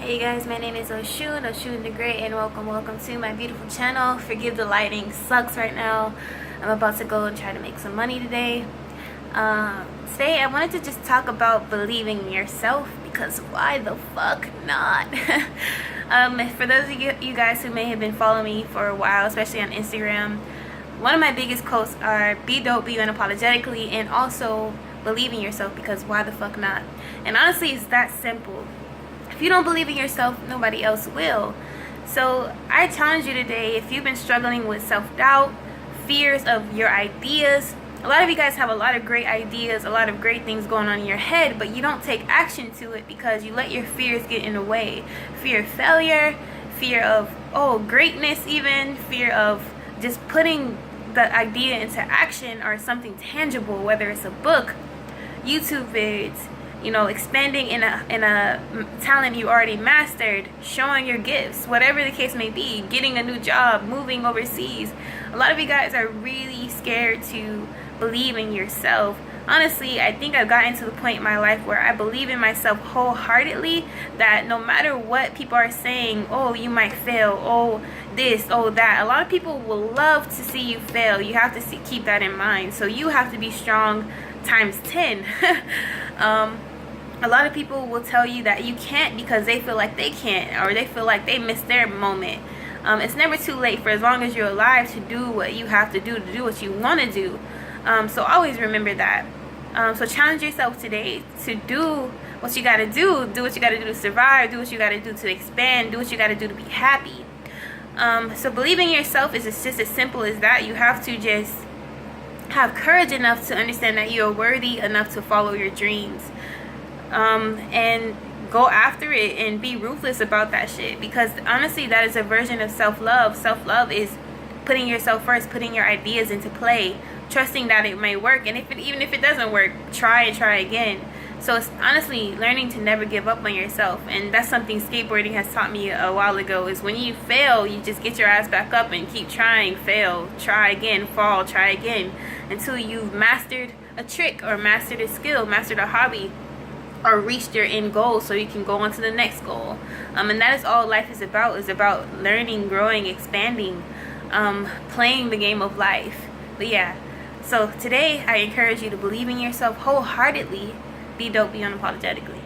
Hey guys, my name is Oshun the Great, and welcome to my beautiful channel. Forgive the lighting, sucks right now. I'm about to go and try to make some money today. Today I wanted to just talk about believing in yourself, because why the fuck not? For those of you guys who may have been following me for a while, especially on Instagram, one of my biggest quotes are be dope, be unapologetically, and also believe in yourself, because why the fuck not? And honestly, it's that simple. If you don't believe in yourself, nobody else will. So I challenge you today, if you've been struggling with self-doubt, fears of your ideas, a lot of you guys have a lot of great ideas, a lot of great things going on in your head, but you don't take action to it because you let your fears get in the way. Fear of failure, fear of, greatness even, fear of just putting the idea into action or something tangible, whether it's a book, YouTube vids, expanding in a talent you already mastered, showing your gifts, whatever the case may be, getting a new job, moving overseas. A lot of you guys are really scared to believe in yourself. Honestly, I think I've gotten to the point in my life where I believe in myself wholeheartedly, that no matter what people are saying, oh, you might fail, oh, this, oh, that, a lot of people will love to see you fail. You have to keep that in mind. So you have to be strong times 10. A lot of people will tell you that you can't because they feel like they can't, or they feel like they missed their moment. It's never too late, for as long as you're alive, to do what you have to do what you want to do. So always remember that. So challenge yourself today to do what you got to do what you got to do to survive, do what you got to do to expand, do what you got to do to be happy. So believing in yourself is just as simple as that. You have to just have courage enough to understand that you're worthy enough to follow your dreams. And go after it and be ruthless about that shit, because honestly, that is a version of self-love. Self-love is putting yourself first, putting your ideas into play, trusting that it may work, and even if it doesn't work, try and try again. So it's honestly learning to never give up on yourself, and that's something skateboarding has taught me a while ago, is when you fail, you just get your ass back up and keep trying. Fail, try again, fall, try again, until you've mastered a trick, or mastered a skill, mastered a hobby, or reached your end goal, so you can go on to the next goal. And that is all life is about learning, growing, expanding, playing the game of life. But yeah, so today I encourage you to believe in yourself wholeheartedly. Be dope, be unapologetically.